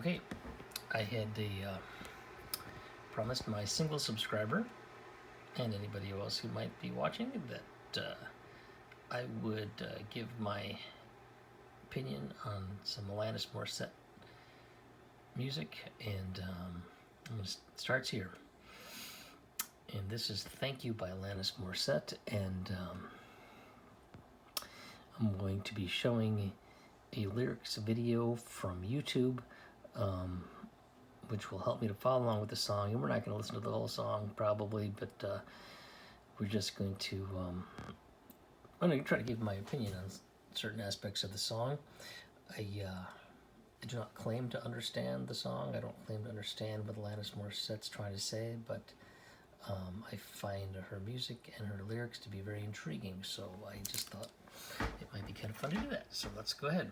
Okay, I had promised my single subscriber and anybody else who might be watching that I would give my opinion on some Alanis Morissette music, and it starts here. And this is Thank You by Alanis Morissette, and I'm going to be showing a lyrics video from YouTube, which will help me to follow along with the song. And we're not going to listen to the whole song probably, but we're just going to I'm going to try to give my opinion on certain aspects of the song. I do not claim to understand the song. I don't claim to understand what Alanis Morissette's trying to say, but I find her music and her lyrics to be very intriguing, so I just thought it might be kind of fun to do that. So let's go ahead.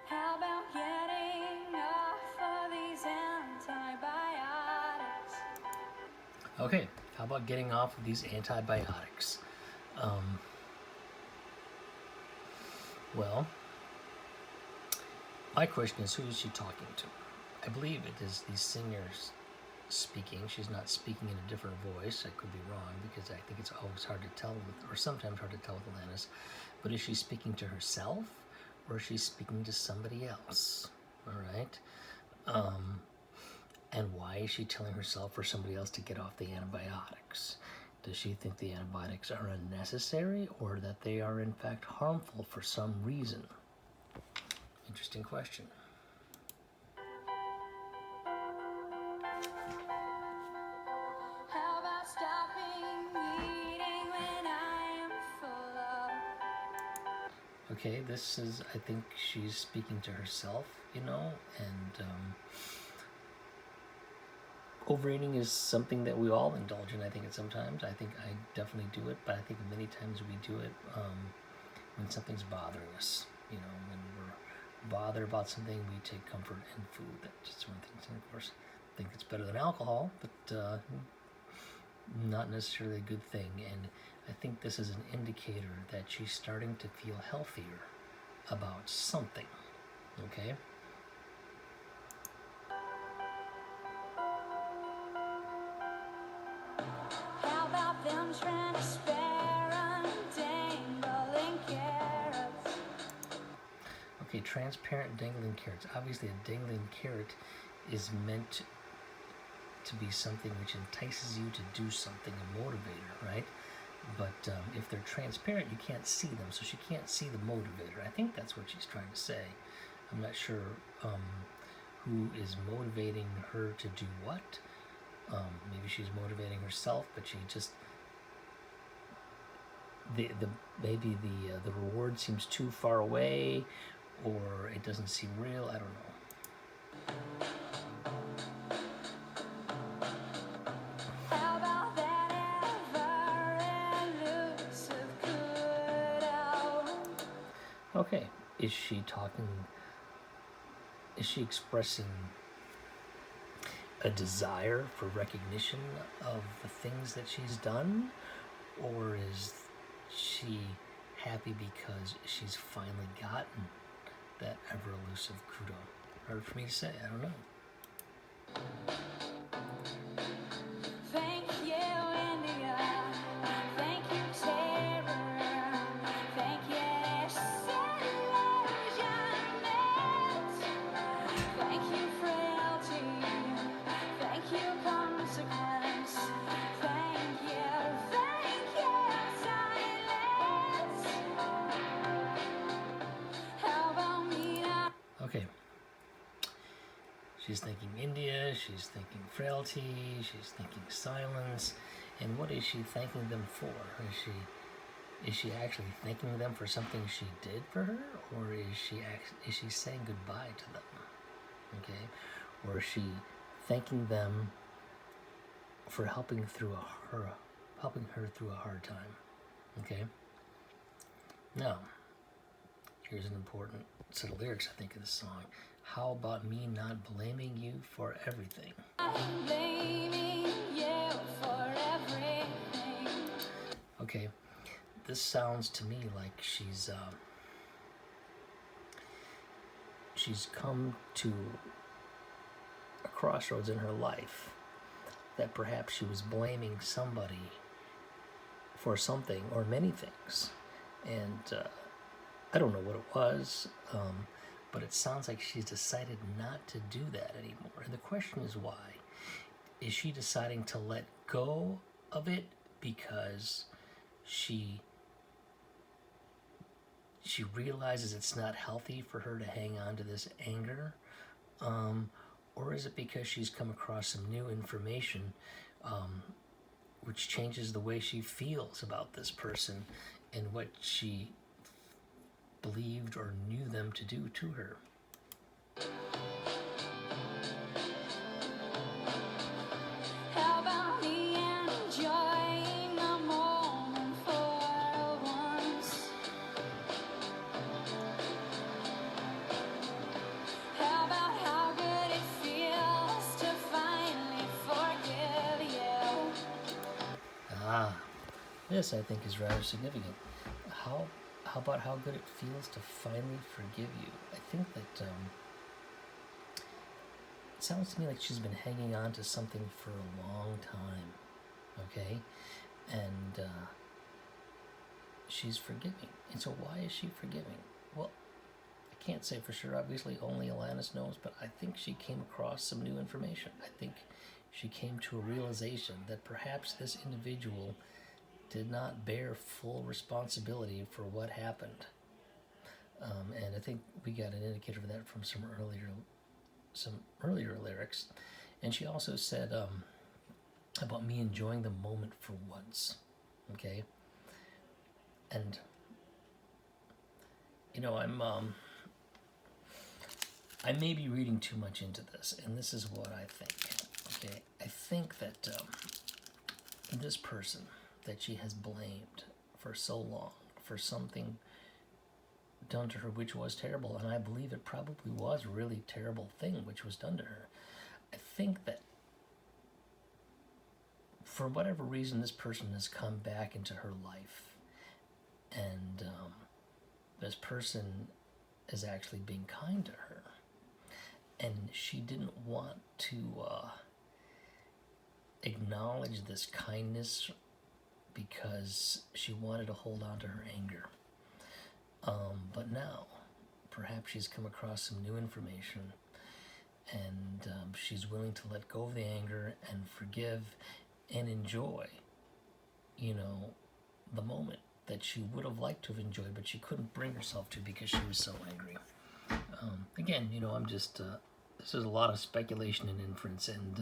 How about getting off of these antibiotics? Okay, how about getting off of these antibiotics? Well, my question is, who is she talking to? I believe it is the singers speaking. She's not speaking in a different voice. I could be wrong, because I think it's always hard to tell, or sometimes hard to tell with Alanis. But is she speaking to herself, or is she speaking to somebody else? All right. And why is she telling herself or somebody else to get off the antibiotics? Does she think the antibiotics are unnecessary, or that they are in fact harmful for some reason? Interesting question. How about stopping eating when I am full of? Okay, this is, I think she's speaking to herself, and overeating is something that we all indulge in, I think, at sometimes. I think I definitely do it, but I think many times we do it when something's bothering us. When we're bothered about something, we take comfort in food. That's one thing. And of course, I think it's better than alcohol, but not necessarily a good thing. And I think this is an indicator that she's starting to feel healthier about something. Okay? How about them transparent dangling carrots? Okay, transparent dangling carrots. Obviously, a dangling carrot is meant to be something which entices you to do something, a motivator, right? But if they're transparent, you can't see them, so she can't see the motivator. I think that's what she's trying to say. I'm not sure who is motivating her to do what. Maybe she's motivating herself, but she just maybe the reward seems too far away, or it doesn't seem real. I don't know. How about that ever-elusive kudo? Okay, is she expressing a desire for recognition of the things that she's done, or is she happy because she's finally gotten that ever-elusive kudo? Hard for me to say, I don't know. Thank you, India. Thank you, terror. Thank you, disillusionment. Thank you, frailty. Thank you, consequence. Thank you, silence. How about me now? Okay. She's thinking India, she's thinking frailty, she's thinking silence, and what is she thanking them for? Is she actually thanking them for something she did for her, or is she saying goodbye to them? Okay, or is she thanking them for helping her through a hard time? Okay. Now, here's an important set of lyrics, I think, of the song. How about me not blaming you for everything? I'm blaming you for everything. Okay, this sounds to me like she's come to a crossroads in her life that perhaps she was blaming somebody for something or many things. And I don't know what it was, but it sounds like she's decided not to do that anymore. And the question is why? Is she deciding to let go of it because she realizes it's not healthy for her to hang on to this anger? Or is it because she's come across some new information which changes the way she feels about this person and what she believed or knew them to do to her? How about me enjoying the moment for once? How about how good it feels to finally forgive you? This I think is rather significant. How about how good it feels to finally forgive you? I think that it sounds to me like she's been hanging on to something for a long time, okay? And she's forgiving. And so why is she forgiving? Well, I can't say for sure. Obviously, only Alanis knows, but I think she came across some new information. I think she came to a realization that perhaps this individual did not bear full responsibility for what happened. And I think we got an indicator of that from some earlier lyrics. And she also said about me enjoying the moment for once. Okay? And you know, I may be reading too much into this, and this is what I think. Okay? I think that this person that she has blamed for so long for something done to her which was terrible, and I believe it probably was a really terrible thing which was done to her. I think that for whatever reason this person has come back into her life, and this person is actually being kind to her, and she didn't want to acknowledge this kindness because she wanted to hold on to her anger. But now, perhaps she's come across some new information, and she's willing to let go of the anger and forgive and enjoy, you know, the moment that she would have liked to have enjoyed, but she couldn't bring herself to because she was so angry. Again, you know, I'm just, this is a lot of speculation and inference, and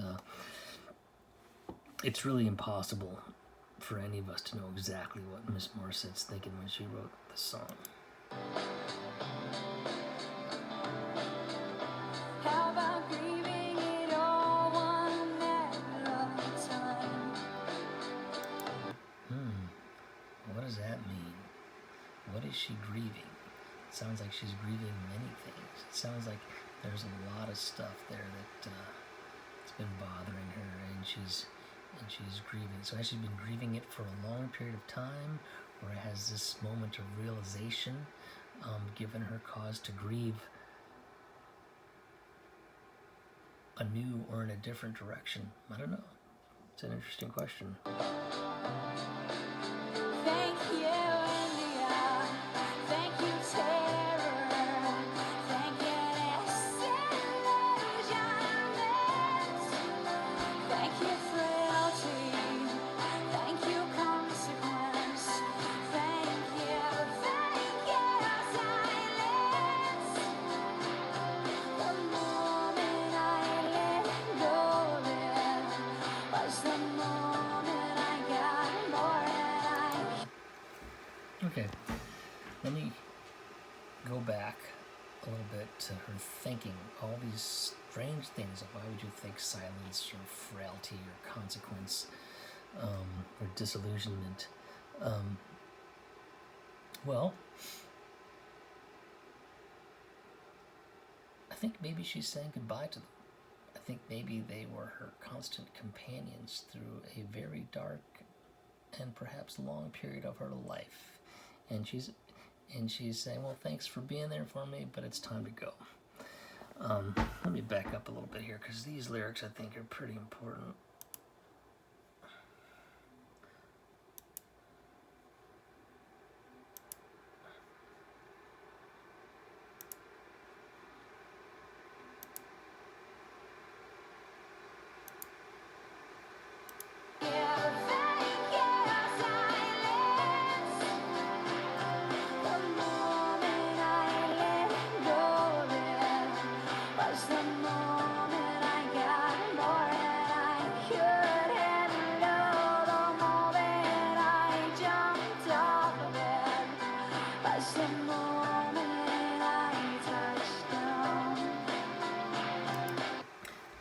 it's really impossible for any of us to know exactly what Miss Morissette's thinking when she wrote the song. How about grieving it all one at a time? What does that mean? What is she grieving? It sounds like she's grieving many things. It sounds like there's a lot of stuff there that it's been bothering her, and she's grieving. So has she been grieving it for a long period of time, or has this moment of realization given her cause to grieve anew or in a different direction? I don't know. It's an interesting question. Thank you, India. Thank you, terror. Thank you, disillusionment. Thank you, frailty. Thank you, consequence. Thank you, silence. The moment I let go there was the moment I got more than I. Okay, let me go back a little bit to her thinking all these strange things. Why would you think silence or frailty or consequence or disillusionment? Well, I think maybe she's saying goodbye to them. I think maybe they were her constant companions through a very dark and perhaps long period of her life. and she's saying, well, thanks for being there for me, but it's time to go. Let me back up a little bit here, because these lyrics, I think, are pretty important.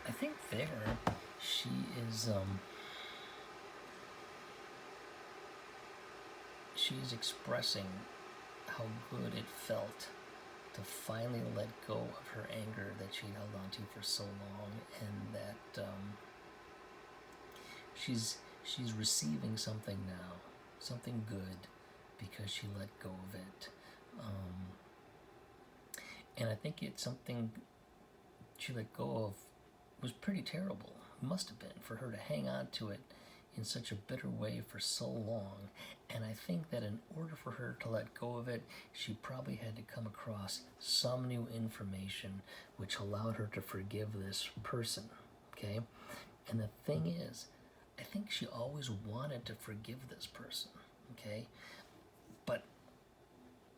I think there she is she's expressing how good it felt to finally let go of her anger that she held on to for so long, and that she's receiving something now, something good, because she let go of it. And I think it's something she let go of was pretty terrible. It must have been, for her to hang on to it in such a bitter way for so long. And I think that in order for her to let go of it, she probably had to come across some new information which allowed her to forgive this person, okay? And the thing is, I think she always wanted to forgive this person, okay? But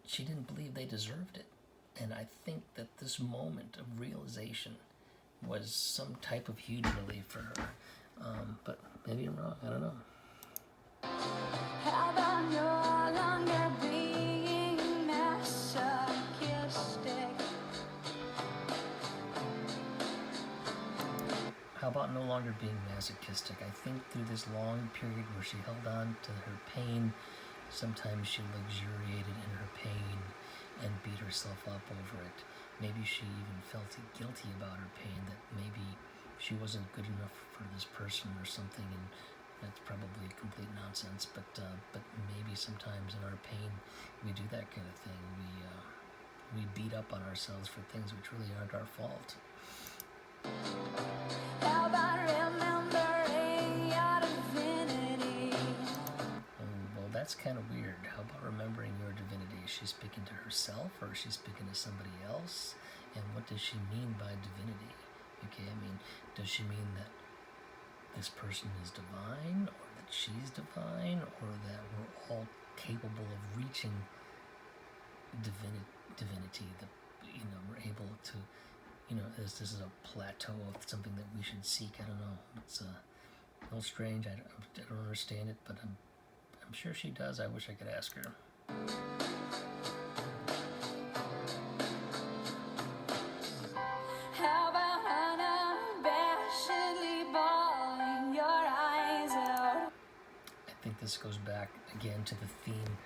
she didn't believe they deserved it. And I think that this moment of realization was some type of huge relief for her. But maybe I'm wrong, I don't know. How about no longer being masochistic? How about no longer being masochistic? I think through this long period where she held on to her pain, sometimes she luxuriated in her pain and beat herself up over it. Maybe she even felt guilty about her pain, that maybe she wasn't good enough for this person or something, and that's probably complete nonsense. But maybe sometimes in our pain we do that kind of thing. We beat up on ourselves for things which really aren't our fault. How about remembering your divinity? Well, that's kind of weird. How about remembering your divinity? Is she speaking to herself, or is she speaking to somebody else? And what does she mean by divinity? Okay, I mean, does she mean that this person is divine, or that she's divine, or that we're all capable of reaching divinity? That, we're able to, this is a plateau of something that we should seek. I don't know. It's a little strange. I don't understand it, but I'm sure she does. I wish I could ask her. How about unabashedly bawling your eyes out? I think this goes back again to the theme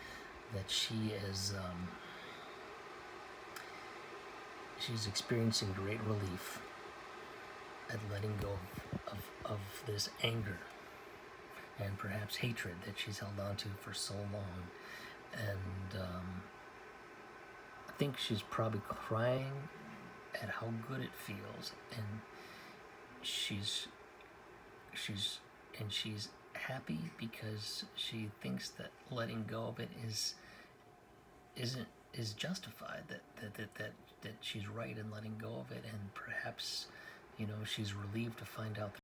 that she is she's experiencing great relief at letting go of this anger and perhaps hatred that she's held on to for so long. And I think she's probably crying at how good it feels, and she's happy because she thinks that letting go of it is justified, that she's right in letting go of it, and perhaps she's relieved to find out